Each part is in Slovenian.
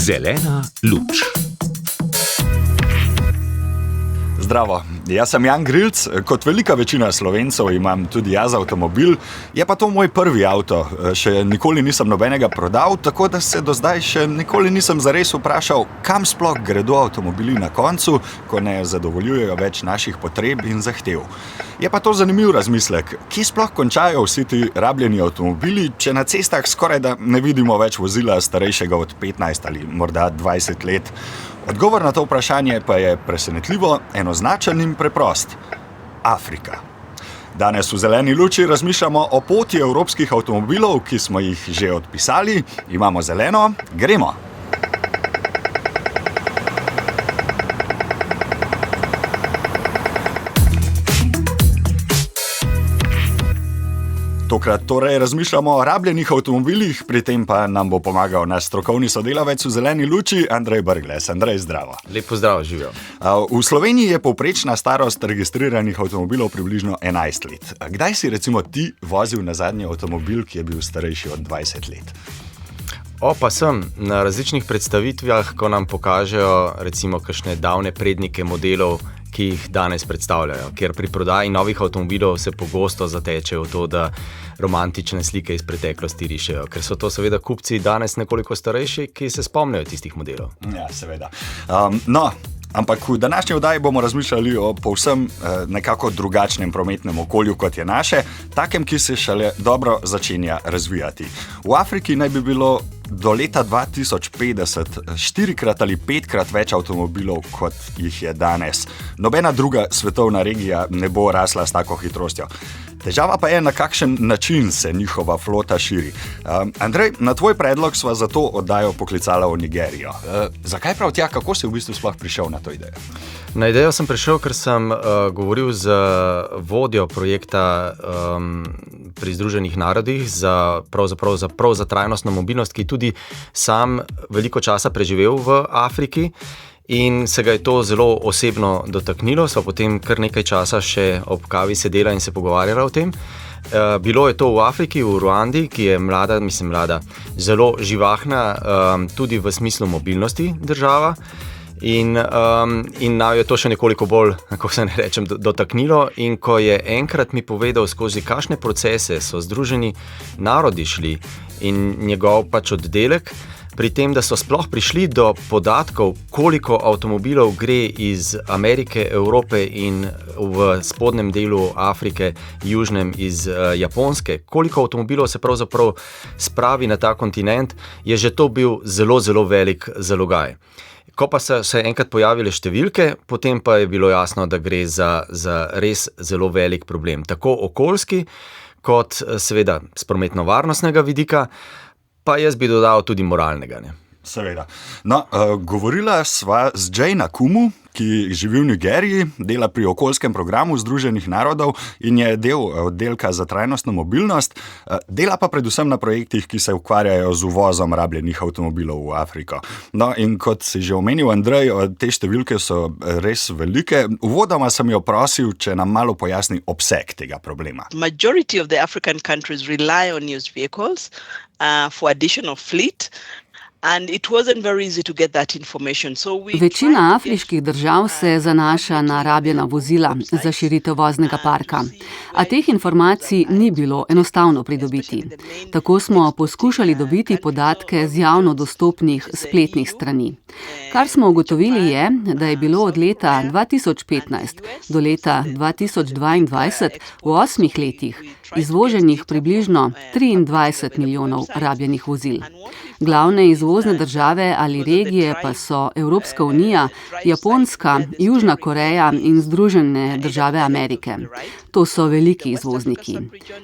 Zelena luč. Zdravo, jaz sem Jan Grilc, kot velika večina Slovencev imam tudi jaz avtomobil, je pa to moj prvi avto, še nikoli nisem nobenega prodal, tako da se do zdaj še nikoli nisem zares vprašal, kam sploh gredo avtomobili na koncu, ko ne zadovoljujejo več naših potreb in zahtev. Je pa to zanimiv razmislek, kje sploh končajo vsi ti rabljeni avtomobili, če na cestah skorajda ne vidimo več vozila starejšega od 15 ali morda 20 let. Odgovor na to vprašanje pa je presenetljivo, enoznačen in preprost. Afrika. Danes v Zeleni luči razmišljamo o poti evropskih avtomobilov, ki smo jih že odpisali. Imamo zeleno, gremo! Tokrat torej razmišljamo o rabljenih avtomobilih, pri tem pa nam bo pomagal naš strokovni sodelavec v Zeleni luči, Andrej Brglez. Andrej, zdravo. Lep pozdrav, živijo. V Sloveniji je povprečna starost registriranih avtomobilov približno 11 let. Kdaj si recimo ti vozil na zadnji avtomobil, ki je bil starejši od 20 let? Pa sem na različnih predstavitvah, ko nam pokažejo recimo kakšne davne prednike modelov, ki jih danes predstavljajo, ker pri prodaji novih avtomobilov se pogosto zatečejo v to, da romantične slike iz preteklosti rišejo, ker so to seveda kupci danes nekoliko starejši, ki se spomnijo tistih modelov. Ja, seveda. Ampak v današnji oddaji bomo razmišljali o povsem nekako drugačnem prometnem okolju, kot je naše, takem, ki se šele dobro začenja razvijati. V Afriki naj bi bilo do leta 2050 4-krat ali 5-krat več avtomobilov, kot jih je danes. Nobena druga svetovna regija ne bo rasla s tako hitrostjo. Težava pa je, na kakšen način se njihova flota širi. Andrej, na tvoj predlog sva za to oddajo poklicala v Nigerijo. Zakaj prav tja, kako si v bistvu sploh prišel na to idejo? Na idejo sem prišel, ker sem govoril z vodjo projekta pri Združenih narodih prav za trajnostno mobilnost, ki tudi sam veliko časa preživel v Afriki. In se ga je to zelo osebno dotaknilo, sva potem kar nekaj časa še ob kavi sedela in se pogovarjala o tem. Bilo je to v Afriki, v Ruandi, ki je mlada, zelo živahna, tudi v smislu mobilnosti država. In naj je to še nekoliko bolj, kako se ne rečem, dotaknilo. In ko je enkrat mi povedal, skozi kakšne procese so Združeni narodi šli in njegov oddelek, pri tem, da so sploh prišli do podatkov, koliko avtomobilov gre iz Amerike, Evrope in v spodnjem delu Afrike, južnem iz Japonske, koliko avtomobilov se pravzaprav spravi na ta kontinent, je že to bil zelo, zelo velik zalogaj. Ko pa so se enkrat pojavile številke, potem pa je bilo jasno, da gre za res zelo velik problem. Tako okoljski, kot seveda s prometno-varnostnega vidika, pa jaz bi dodal tudi moralnega. Ne? Seveda. Govorila sva z Jane Akumu, ki živi v Nigeriji, dela pri okoljskem programu Združenih narodov in je del oddelka za trajnostno mobilnost, dela pa predvsem na projektih, ki se ukvarjajo z uvozom rabljenih avtomobilov v Afriko. In kot si že omenil, Andrej, te številke so res velike. Uvodoma sem jo prosil, če nam malo pojasni obseg tega problema. Majority of the African countries rely on used vehicles for additional fleet. And it wasn't very easy to get that information. Večina afriških držav se zanaša na rabljena vozila za širitev voznega parka, a teh informacij ni bilo enostavno pridobiti. Tako smo poskušali dobiti podatke z javno dostopnih spletnih strani. Kar smo ugotovili je, da je bilo od leta 2015 do leta 2022 v 8 letih izvoženih približno 23 milijonov rabljenih vozil. Glavne izvozne države ali regije pa so Evropska unija, Japonska, Južna Koreja in Združene države Amerike. To so veliki izvozniki.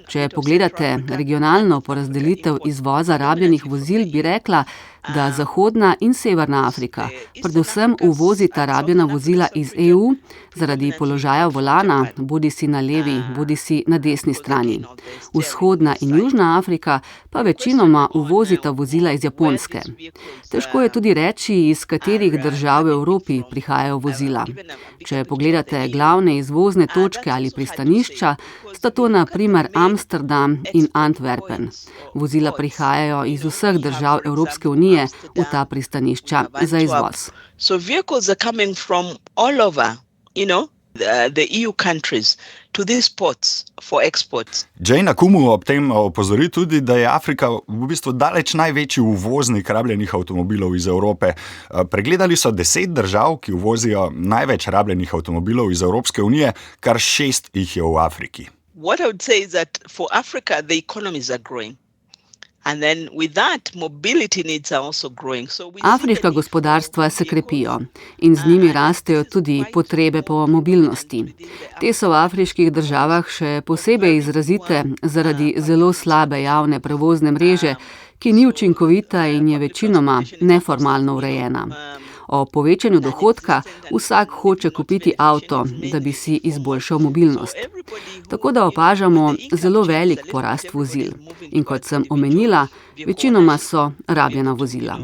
Če pogledate regionalno porazdelitev izvoza rabljenih vozil, bi rekla, da Zahodna in Severna Afrika predvsem uvozita rabljena vozila iz EU zaradi položaja volana, bodisi na levi, bodisi na desni strani. Vzhodna in Južna Afrika pa večinoma uvozita vozila vozila iz Japonske. Težko je tudi reči, iz katerih držav v Evropi prihajajo vozila. Če pogledate glavne izvozne točke ali pristanišča, sta to na primer Amsterdam in Antwerpen. Vozila prihajajo iz vseh držav Evropske unije v ta pristanišča za izvoz. So vehicles are coming from all over, the EU countries to these ports for exports. Jane Akumu ob tem opozori tudi, da je Afrika v bistvu daleč največji uvoznik rabljenih avtomobilov iz Evrope. Pregledali so 10 držav, ki uvozijo največ rabljenih avtomobilov iz Evropske unije, kar 6 jih je v Afriki. What I would say is that for Africa, the economies are growing. And then with that, mobility needs are also growing. Afriška gospodarstva se krepijo in z njimi rastejo tudi potrebe po mobilnosti. Te so v afriških državah še posebej izrazite zaradi zelo slabe javne prevozne mreže, ki ni učinkovita in je večinoma neformalno urejena. O povečanju dohodka vsak hoče kupiti avto, da bi si izboljšal mobilnost. Tako da opažamo zelo velik porast vozil. In kot sem omenila, večinoma so rabljena vozila.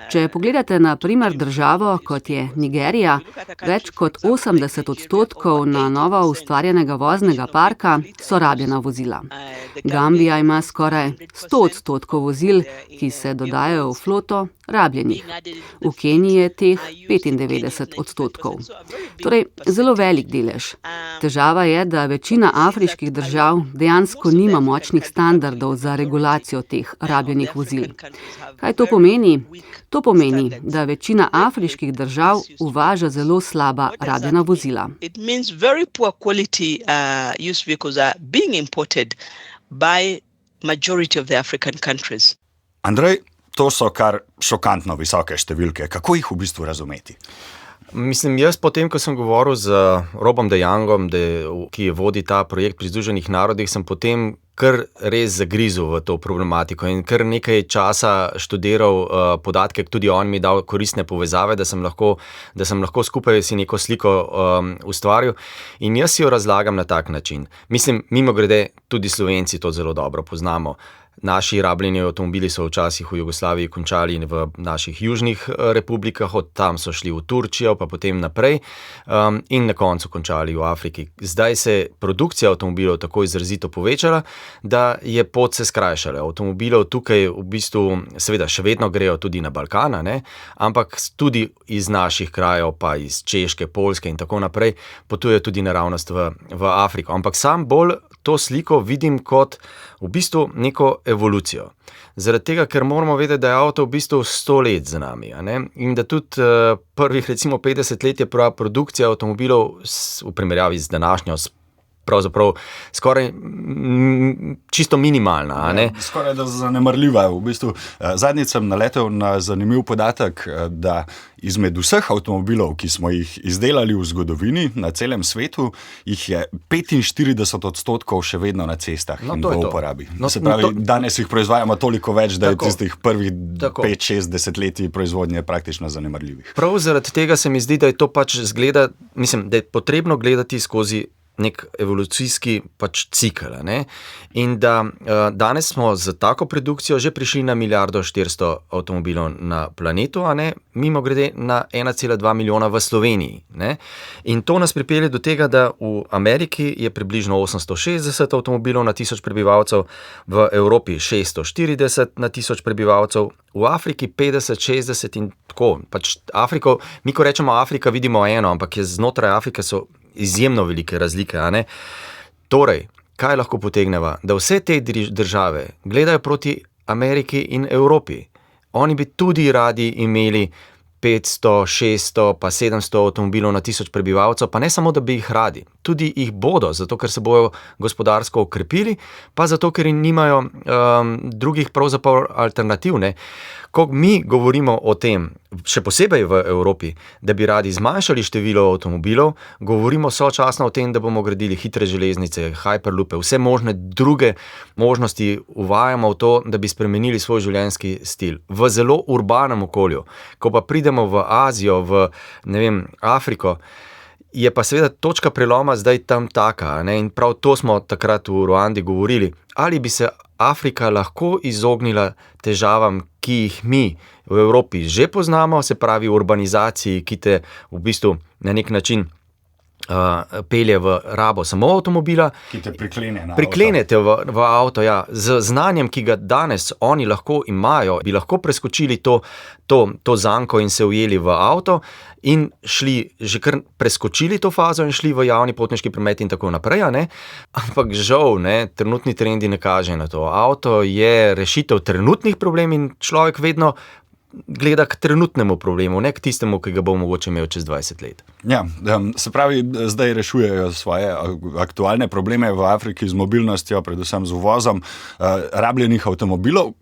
Če pogledate na primer državo, kot je Nigerija, več kot 80% na novo ustvarjenega voznega parka so rabljena vozila. Gambija ima skoraj 100% vozil, ki se dodajajo v floto, rabljenih. V Keniji je teh 95%. Torej, zelo velik delež. Težava je, da večina afriških držav dejansko nima močnih standardov za regulacijo teh rabljenih vozil. Kaj to pomeni? To pomeni, da večina afriških držav uvaža zelo slaba rabljena vozila. It means very poor quality used vehicles are being imported by majority of the African countries. Andrej, to so kar šokantno visoke številke. Kako jih v bistvu razumeti? Mislim, jaz potem, ko sem govoril z Robom de Youngom, ki vodi ta projekt pri Združenih narodih, sem potem kar res zagrizel v to problematiko in kar nekaj časa študiral podatke, tudi on mi dal koristne povezave, da sem lahko skupaj si neko sliko ustvaril in jaz si jo razlagam na tak način. Mislim, mimogrede, tudi Slovenci to zelo dobro poznamo. Naši rabljeni avtomobili so včasih v Jugoslaviji končali v naših južnih republikah, od tam so šli v Turčijo, pa potem naprej in na koncu končali v Afriki. Zdaj se produkcija avtomobilov tako izrazito povečala, da je pot se skrajšala. Avtomobilov tukaj v bistvu seveda še vedno grejo tudi na Balkan, ampak tudi iz naših krajev, pa iz Češke, Poljske in tako naprej, potujejo tudi naravnost v Afriko. Ampak sam bolj to sliko vidim kot v bistvu neko evolucijo. Zaradi tega, ker moramo vedeti, da je avto v bistvu 100 let za nami. In da tudi prvih recimo 50 let je produkcija avtomobilov v primerjavi z današnjo pravzaprav skoraj čisto minimalna. Skoraj da zanemarljiva. V bistvu, zadnjič sem naletel na zanimiv podatek, da izmed vseh avtomobilov, ki smo jih izdelali v zgodovini na celem svetu, jih je 45% še vedno na cestah in v uporabi. Se pravi, danes jih proizvajamo toliko več, da je tistih prvih 5-6 desetletij proizvodnje praktično zanemarljivih. Prav zaradi tega se mi zdi, da je to pač zgleda, mislim, da je potrebno gledati skozi nek evolucijski cikel. In da danes smo z tako produkcijo že prišli na 1,4 avtomobilov na planetu, mimogrede na 1,2 milijona v Sloveniji. In to nas pripelje do tega, da v Ameriki je približno 860 avtomobilov na 1000 prebivalcev, v Evropi 640 na 1000 prebivalcev, v Afriki 50, 60 in tako. Afriko, mi ko rečemo Afrika, vidimo eno, ampak znotraj Afrike so izjemno velike razlike. Torej, kaj lahko potegneva? Da vse te države gledajo proti Ameriki in Evropi. Oni bi tudi radi imeli 500, 600, pa 700 avtomobilov na 1000 prebivalcev, pa ne samo, da bi jih radi. Tudi jih bodo, zato ker se bojo gospodarsko okrepili, pa zato, ker nimajo drugih pravzaprav alternativ. Ko mi govorimo o tem, še posebej v Evropi, da bi radi zmanjšali število avtomobilov, govorimo sočasno o tem, da bomo gradili hitre železnice, hyperloope, vse možne druge možnosti uvajamo v to, da bi spremenili svoj življenjski stil v zelo urbanem okolju. Ko pa pridemo v Azijo, v Afriko, je pa seveda točka preloma zdaj tam taka. In prav to smo takrat v Ruandi govorili. Ali bi se Afrika lahko izognila težavam, ki jih mi v Evropi že poznamo, se pravi urbanizaciji, ki te v bistvu na nek način pelje v rabo samo avtomobila. Ki te priklene na Priklenete v avto, ja. Z znanjem, ki ga danes oni lahko imajo, bi lahko preskočili to zanko in se ujeli v avto in šli, že kar preskočili to fazo in šli v javni potniški promet in tako naprej, a ne? Ampak žal, ne, trenutni trendi ne kažejo na to. Avto je rešitev trenutnih problemov in človek vedno gleda k trenutnemu problemu, ne k tistemu, ki ga bo mogoče imel čez 20 let. Ja, se pravi, zdaj rešujejo svoje aktualne probleme v Afriki z mobilnostjo, predvsem z uvozom rabljenih avtomobilov.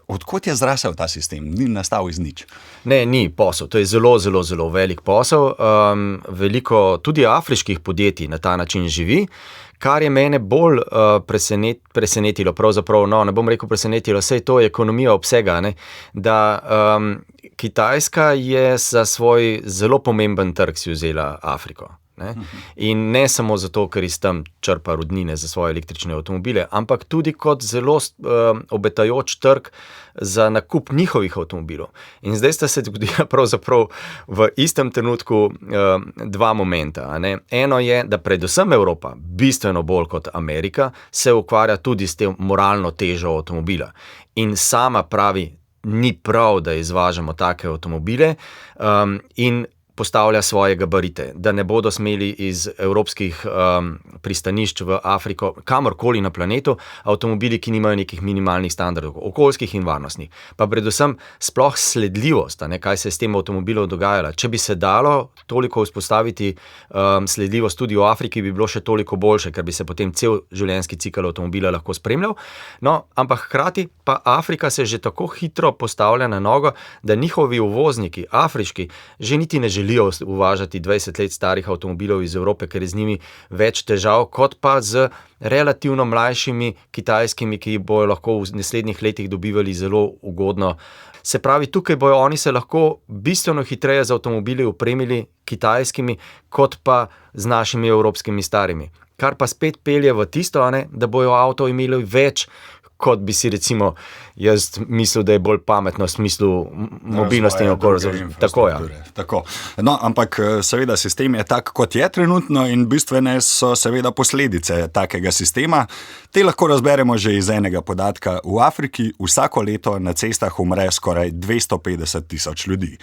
Odkot je zrasel ta sistem? Ni nastal iz nič. Ne, ni posel. To je zelo, zelo, zelo velik posel. Veliko tudi afriških podjetij na ta način živi. Kar je mene bolj presenetilo, pravzaprav, ne bom rekel presenetilo, saj to je ekonomija obsega, ne, da Kitajska je za svoj zelo pomemben trg si vzela Afriko. Ne? In ne samo zato, ker iz tam črpa rudnine za svoje električne avtomobile, ampak tudi kot zelo obetajoč trg za nakup njihovih avtomobilov. In zdaj sta se zgodila pravzaprav v istem trenutku dva momenta. Ne? Eno je, da predvsem Evropa, bistveno bolj kot Amerika, se ukvarja tudi s tem moralno težo avtomobila. In sama pravi, ni prav, da izvažamo take avtomobile in postavlja svoje gabarite, da ne bodo smeli iz evropskih pristanišč v Afriko, kamorkoli na planetu, avtomobili, ki nimajo nekih minimalnih standardov, okoljskih in varnostnih. Pa predvsem sploh sledljivost, kaj se je s tem avtomobilom dogajalo. Če bi se dalo toliko vzpostaviti sledljivost tudi v Afriki, bi bilo še toliko boljše, ker bi se potem cel življenjski cikel avtomobila lahko spremljal. No, ampak hkrati pa Afrika se že tako hitro postavlja na nogo, da njihovi uvozniki, afriški, že niti ne želijo uvažati 20 let starih avtomobilov iz Evrope, ker je z njimi več težav, kot pa z relativno mlajšimi kitajskimi, ki bojo lahko v naslednjih letih dobivali zelo ugodno. Se pravi, tukaj bojo oni se lahko bistveno hitreje z avtomobili opremili kitajskimi, kot pa z našimi evropskimi starimi. Kar pa spet pelje v tisto, da bojo avto imeli več, kot bi si recimo jaz mislil, da je bolj pametno v smislu mobilnosti in okolja. Tako, ja. Tako. No, ampak seveda sistem je tak, kot je trenutno in bistvene so seveda posledice takega sistema. Te lahko razberemo že iz enega podatka. V Afriki vsako leto na cestah umre skoraj 250,000 ljudi.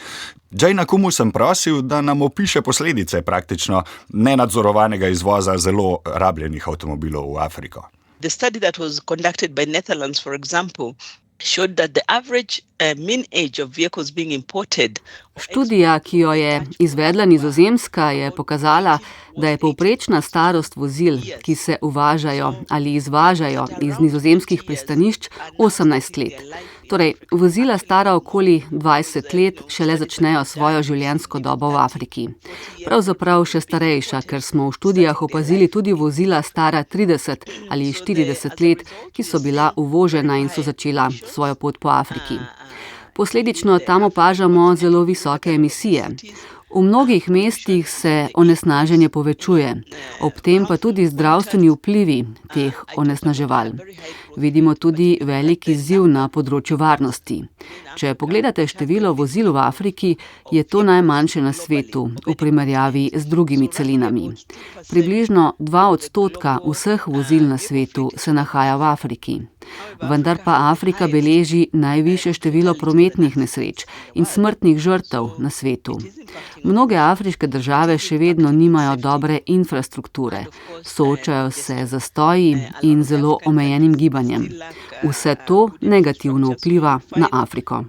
Jayna Kumu sem prosil, da nam opiše posledice praktično nenadzorovanega izvoza zelo rabljenih avtomobilov v Afriko. The study that was conducted by Netherlands, for example, showed that the average mean age of vehicles being imported. Študija, ki jo je izvedla Nizozemska, je pokazala, da je povprečna starost vozil, ki se uvažajo ali izvažajo iz nizozemskih pristanišč, 18 let. Torej, vozila stara okoli 20 let šele začnejo svojo življenjsko dobo v Afriki. Pravzaprav še starejša, ker smo v študijah opazili tudi vozila stara 30 ali 40 let, ki so bila uvožena in so začela svojo pot po Afriki. Posledično tam opažamo zelo visoke emisije. V mnogih mestih se onesnaženje povečuje, ob tem pa tudi zdravstveni vplivi teh onesnaževal. Vidimo tudi velik izziv na področju varnosti. Če pogledate število vozil v Afriki, je to najmanjše na svetu v primerjavi z drugimi celinami. Približno 2% vseh vozil na svetu se nahaja v Afriki. Vendar pa Afrika beleži najvišje število prometnih nesreč in smrtnih žrtev na svetu. Mnoge afriške države še vedno nimajo dobre infrastrukture, soočajo se z zastoji in zelo omejenim gibanjem. Vse to negativno vpliva na Afriko.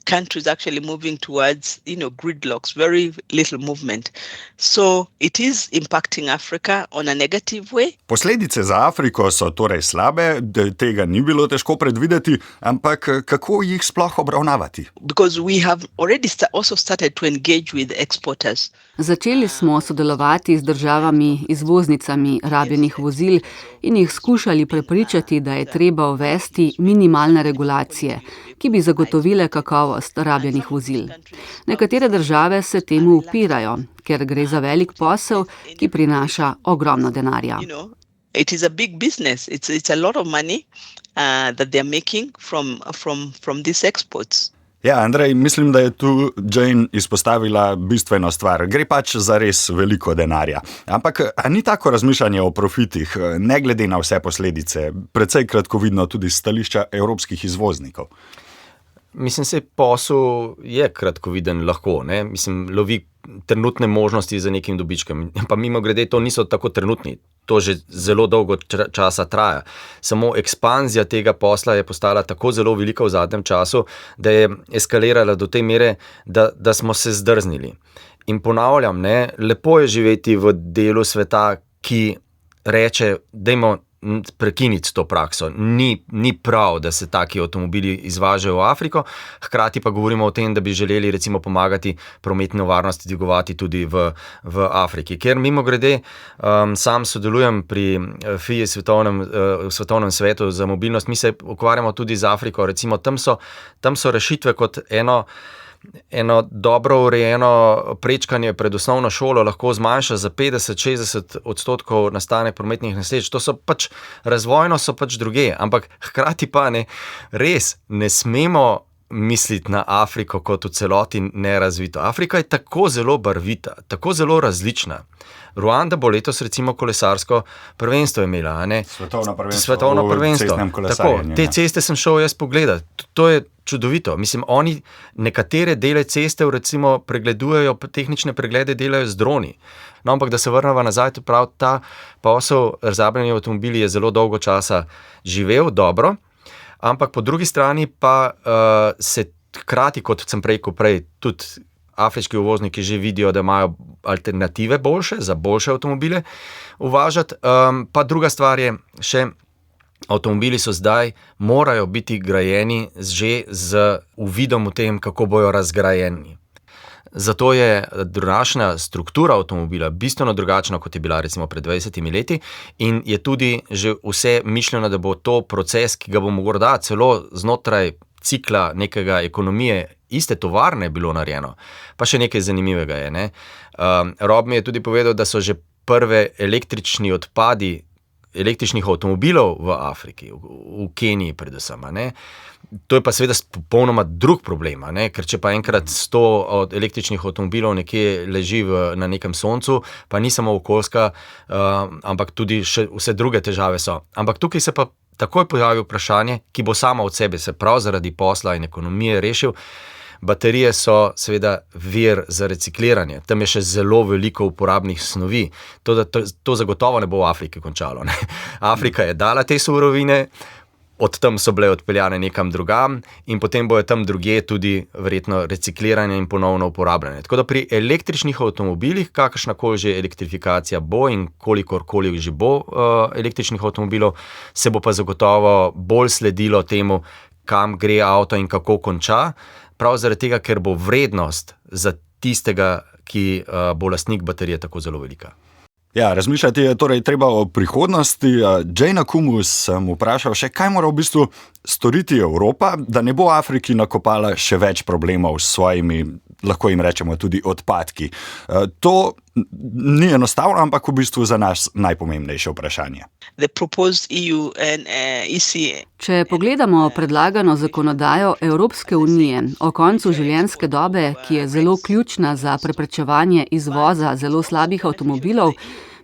Countries actually moving towards, gridlocks, very little movement. So it is impacting Africa on a negative way. Posledice za Afriko so torej slabe, tega ni bilo težko predvideti, ampak kako jih sploh obravnavati? Because we have already also started to engage with exporters. Začeli smo sodelovati z državami izvoznicami rabljenih vozil in jih skušali prepričati, da je treba uvesti minimalne regulacije, ki bi zagotovile kakovost rabljenih vozil. Nekatere države se temu upirajo, ker gre za velik posel, ki prinaša ogromno denarja. it is a big business. It's a lot of money that they're making from these exports. Ja, Andrej, mislim, da je tu Jane izpostavila bistveno stvar. Gre pač za res veliko denarja. Ampak a ni tako razmišljanje o profitih, ne glede na vse posledice, precej kratkovidno tudi s stališča evropskih izvoznikov? Mislim, se posel je kratkoviden lahko, ne? Mislim, lovi trenutne možnosti za nekim dobičkem. Pa mimo grede, to niso tako trenutni. To že zelo dolgo časa traja. Samo ekspanzija tega posla je postala tako zelo velika v zadnjem času, da je eskalirala do te mere, da smo se zdrznili. In ponavljam, ne, lepo je živeti v delu sveta, ki reče, dajmo prekiniti to prakso. Ni prav, da se taki avtomobili izvažajo v Afriko, hkrati pa govorimo o tem, da bi želeli recimo pomagati prometno varnosti dvigovati tudi v Afriki. Ker mimo grede, sam sodelujem pri FIA svetovnem svetu za mobilnost, mi se ukvarjamo tudi z Afriko, recimo tam so rešitve kot eno dobro urejeno prečkanje pred osnovno šolo lahko zmanjša za 50-60% nastanek prometnih nesreč. To so pač, razvojno so pač druge, ampak hkrati pa res ne smemo misliti na Afriko kot v celoti nerazvito. Afrika je tako zelo barvita, tako zelo različna. Ruanda bo letos recimo kolesarsko prvenstvo imela, a ne? Svetovno prvenstvo. Tako, te ceste sem šel jaz pogledat. To je čudovito. Mislim, oni nekatere dele ceste recimo pregledujejo, tehnične preglede delajo z droni. No, ampak da se vrnemo nazaj, prav ta posel razrabljeni avtomobili je zelo dolgo časa živel dobro, ampak po drugi strani pa se hkrati, kot sem prej, tudi afriški uvozniki že vidijo, da imajo alternative boljše, za boljše avtomobile uvažati. Pa druga stvar je še, avtomobili so zdaj, morajo biti grajeni že z uvidom v tem, kako bojo razgrajeni. Zato je današnja struktura avtomobila bistveno drugačna, kot je bila recimo pred 20 leti in je tudi že vse mišljeno, da bo to proces, ki ga bomo morda celo znotraj cikla nekega ekonomije iste tovarne bilo narejeno. Pa še nekaj zanimivega je, ne. Rob mi je tudi povedal, da so že prve električni odpadi električnih avtomobilov v Afriki, v Keniji predvsem, ne. To je pa seveda popolnoma drug problem, ne? Ker če pa enkrat 100 električnih avtomobilov nekje leži na nekem soncu, pa ni samo okoljska, ampak tudi še vse druge težave so. Ampak tukaj se pa takoj pojavi vprašanje, ki bo sama od sebe se prav zaradi posla in ekonomije rešil. Baterije so seveda vir za recikliranje. Tam je še zelo veliko uporabnih snovi. To zagotovo ne bo v Afriki končalo, ne? Afrika je dala te surovine, od tam so bile odpeljane nekam drugam in potem bojo tam drugje tudi verjetno recikliranje in ponovno uporabljanje. Tako da pri električnih avtomobilih, kakršnakoli že elektrifikacija bo in kolikor že bo električnih avtomobilov, se bo pa zagotovo bolj sledilo temu, kam gre avto in kako konča, prav zaradi tega, ker bo vrednost za tistega, ki bo lastnik baterije, tako zelo velika. Ja, razmišljati je torej treba o prihodnosti. Jane Akumus sem vprašal še, kaj mora v bistvu storiti Evropa, da ne bo Afriki nakopala še več problemov s svojimi, lahko jim rečemo, tudi odpadki. To ni enostavno, ampak v bistvu za nas najpomembnejše vprašanje. Če pogledamo predlagano zakonodajo Evropske unije o koncu življenjske dobe, ki je zelo ključna za preprečevanje izvoza zelo slabih avtomobilov,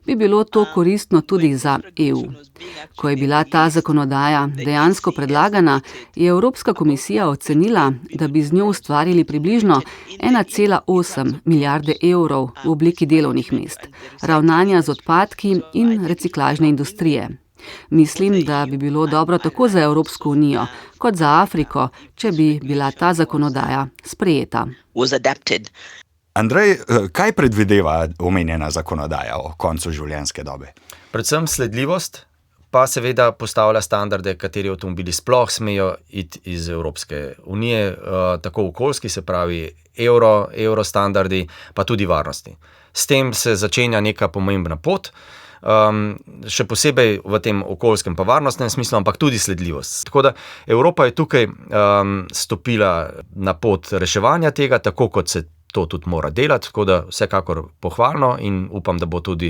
bi bilo to koristno tudi za EU. Ko je bila ta zakonodaja dejansko predlagana, je Evropska komisija ocenila, da bi z njo ustvarili približno 1,8 milijarde evrov v obliki delovnih mest, ravnanja z odpadki in reciklažne industrije. Mislim, da bi bilo dobro tako za Evropsko unijo kot za Afriko, če bi bila ta zakonodaja sprejeta. Andrej, kaj predvideva omenjena zakonodaja o koncu življenjske dobe? Predvsem sledljivost, pa seveda postavlja standarde, kateri avtomobili sploh smejo iti iz Evropske unije, tako okoljski, se pravi euro standardi, pa tudi varnosti. S tem se začenja neka pomembna pot, še posebej v tem okoljskem pa varnostnem smislu, ampak tudi sledljivost. Tako da Evropa je tukaj stopila na pot reševanja tega, tako kot se to tudi mora delati, tako da vsekakor pohvalno in upam, da bo tudi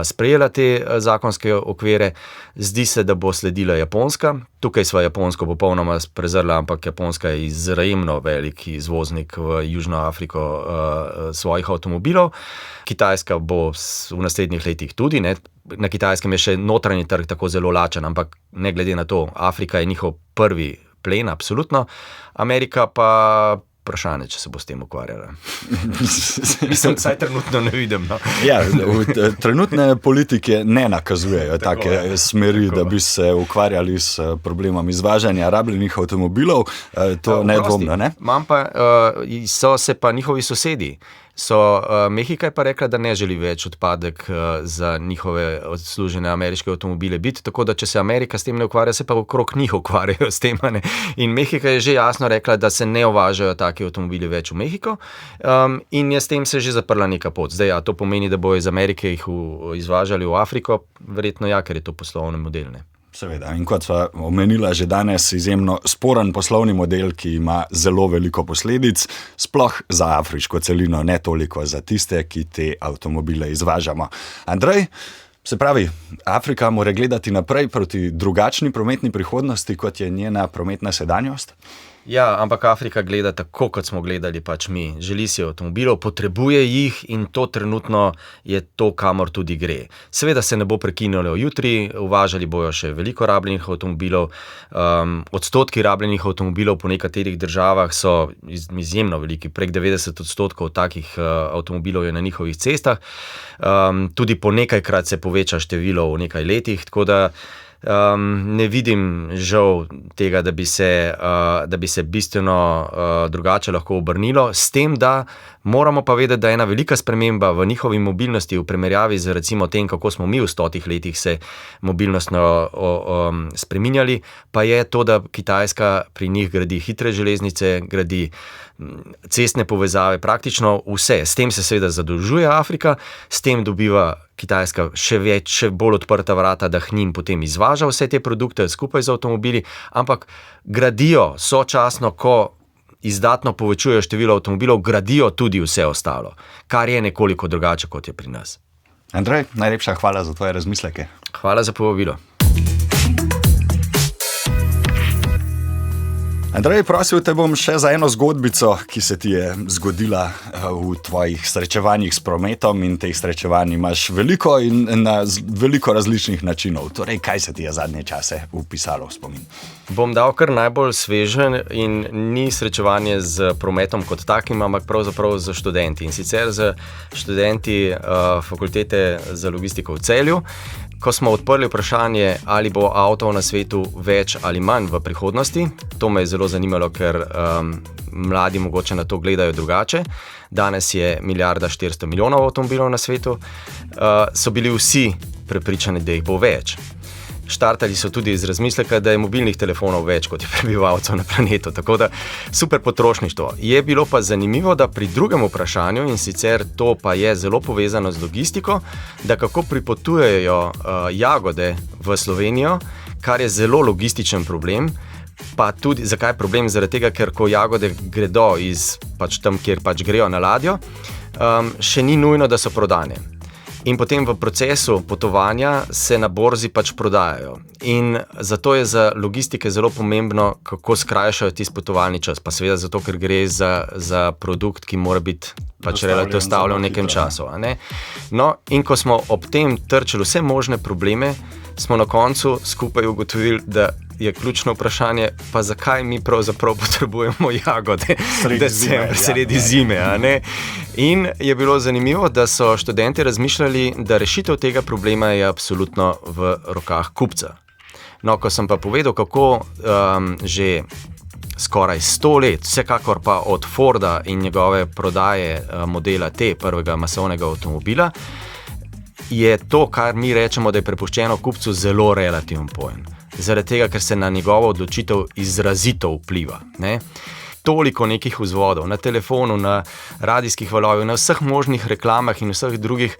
sprejela te zakonske okvire. Zdi se, da bo sledila Japonska. Tukaj sva Japonsko popolnoma prezrla, ampak Japonska je izjemno velik izvoznik v Južno Afriko svojih avtomobilov. Kitajska bo v naslednjih letih tudi, ne. Na Kitajskem je še notranji trg tako zelo lačen, ampak ne glede na to, Afrika je njihov prvi plen, absolutno. Amerika pa vprašanje, če se bo s tem ukvarjala. Mislim, vsaj trenutno ne vidim. No. Ja, trenutne politike ne nakazujejo take smeri, da bi se ukvarjali s problemom izvažanja rabljenih avtomobilov. To nedvomno, ne? Imam pa, so se pa njihovi sosedi. Mehika je pa rekla, da ne želi več odpadek za njihove odslužene ameriške avtomobile biti, tako da če se Amerika s tem ne ukvarja, se pa okrog njih ukvarjajo s tem. Ne? In Mehika je že jasno rekla, da se ne uvažajo taki avtomobili več v Mehiko in je s tem se že zaprla neka pot. Zdaj, ja, to pomeni, da bojo iz Amerike jih izvažali v Afriko, verjetno ja, ker je to poslovni model, ne. Seveda, in kot sva omenila že danes, izjemno sporen poslovni model, ki ima zelo veliko posledic, sploh za afriško celino, ne toliko za tiste, ki te avtomobile izvažamo. Andrej, se pravi, Afrika mora gledati naprej proti drugačni prometni prihodnosti, kot je njena prometna sedanjost? Ja, ampak Afrika gleda tako, kot smo gledali pač mi. Želi si avtomobilov, potrebuje jih in to trenutno je to, kamor tudi gre. Seveda se ne bo prekinilo jutri, uvažali bojo še veliko rabljenih avtomobilov. Odstotki rabljenih avtomobilov po nekaterih državah so izjemno veliki, prek 90% takih avtomobilov je na njihovih cestah. Tudi po nekajkrat se poveča število v nekaj letih, tako da ne vidim žal tega, da bi se bistveno drugače lahko obrnilo, s tem, da moramo pa vedeti, da je ena velika sprememba v njihovi mobilnosti v primerjavi z recimo tem, kako smo mi v 100 letih se mobilnostno spreminjali, pa je to, da Kitajska pri njih gradi hitre železnice, gradi cestne povezave, praktično vse. S tem se seveda zadolžuje Afrika, s tem dobiva Kitajska še bolj odprta vrata, da k njim potem izvaža vse te produkte skupaj z avtomobili, ampak gradijo sočasno, ko izdatno povečujejo število avtomobilov, gradijo tudi vse ostalo, kar je nekoliko drugače, kot je pri nas. Andrej, najlepša hvala za tvoje razmisleke. Hvala za povabilo. Andrej, prosil te bom še za eno zgodbico, ki se ti je zgodila v tvojih srečevanjih s prometom, in teh srečevanj imaš veliko in na veliko različnih načinov. Torej, kaj se ti je zadnje čase vpisalo v spomin? Bom dal kar najbolj svežen in ni srečevanje z prometom kot takim, ampak pravzaprav z študenti. In sicer z študenti fakultete za logistiko v Celju. Ko smo odprli vprašanje, ali bo avtov na svetu več ali manj v prihodnosti, to me je zelo zanimalo, ker mladi mogoče na to gledajo drugače. Danes je 1,4 milijarde avtomobilov na svetu, so bili vsi prepričani, da jih bo več. Štartali so tudi iz razmisleka, da je mobilnih telefonov več, kot je prebivalcev na planetu, tako da super potrošništvo. Je bilo pa zanimivo, da pri drugem vprašanju, in sicer to pa je zelo povezano z logistiko, da kako pripotujejo jagode v Slovenijo, kar je zelo logističen problem, pa tudi zakaj je problem? Zaradi tega, ker ko jagode gredo iz pač tam, kjer pač grejo na ladjo, še ni nujno, da so prodane. In potem v procesu potovanja se na borzi pač prodajajo. In zato je za logistike zelo pomembno, kako skrajšajo tisti potovalni čas. Pa seveda zato, ker gre za produkt, ki mora biti pač relativno dostavljen v nekem času. Ne? No, in ko smo ob tem trčili vse možne probleme, smo na koncu skupaj ugotovili, da je ključno vprašanje, pa zakaj mi pravzaprav potrebujemo jagode sredi zime. A ne? In je bilo zanimivo, da so študenti razmišljali, da rešitev tega problema je absolutno v rokah kupca. No, ko sem pa povedal, kako že skoraj 100 let, vsekakor pa od Forda in njegove prodaje modela T, prvega masovnega avtomobila, je to, kar mi rečemo, da je prepuščeno kupcu, zelo relativen pojem. Zaradi tega, ker se na njegovo odločitev izrazito vpliva. Ne? Toliko nekih vzvodov na telefonu, na radijskih valovih, na vseh možnih reklamah in vseh drugih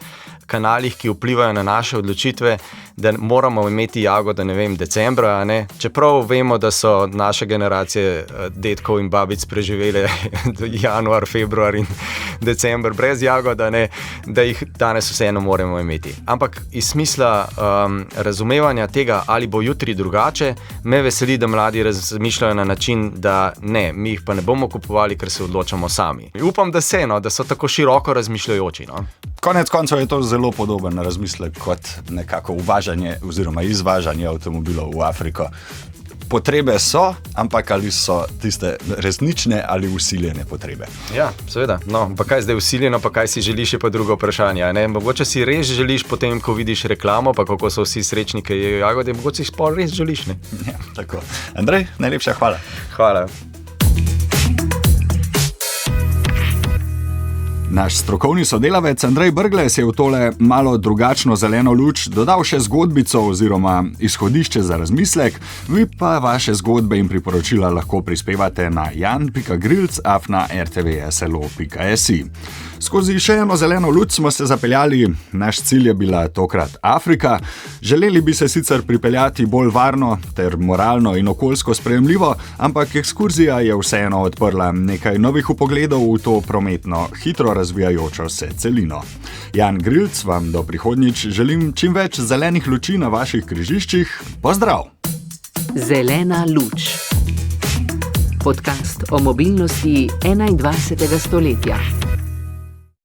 kanalih, ki vplivajo na naše odločitve, da moramo imeti jagode, ne vem, decembra, a ne? Čeprav vemo, da so naše generacije dedkov in babic preživele januar, februar in december brez jagoda, ne? Da jih danes vseeno moramo imeti. Ampak iz smisla razumevanja tega, ali bo jutri drugače, me veseli, da mladi razmišljajo na način, da ne, mi jih pa ne bomo kupovali, ker se odločamo sami. Upam, da da so tako široko razmišljajoči. No? Konec koncev je to zelo podoben razmislek kot nekako uvažanje oziroma izvažanje avtomobilov v Afriko. Potrebe so, ampak ali so tiste resnične ali vsiljene potrebe? Ja, seveda. No, pa kaj zdaj vsiljeno, pa kaj si želiš, je pa drugo vprašanje. Ne? Mogoče si res želiš potem, ko vidiš reklamo, pa kako so vsi srečni, ki jejo jagode, mogoče si sploh res želiš. Ne? Ja, tako. Andrej, najlepša hvala. Hvala. Naš strokovni sodelavec Andrej Brglez je v tole malo drugačno zeleno luč dodal še zgodbico oziroma izhodišče za razmislek, vi pa vaše zgodbe in priporočila lahko prispevate na jan.grilc@rtvslo.si. Skozi še eno zeleno luč smo se zapeljali, naš cilj je bila tokrat Afrika. Želeli bi se sicer pripeljati bolj varno ter moralno in okoljsko sprejemljivo, ampak ekskurzija je vseeno odprla nekaj novih vpogledov v to prometno, hitro razvijajočo se celino. Jan Grilc vam do prihodnjič želim čim več zelenih luči na vaših križiščih. Pozdrav! Zelena luč. Podcast o mobilnosti 21. stoletja.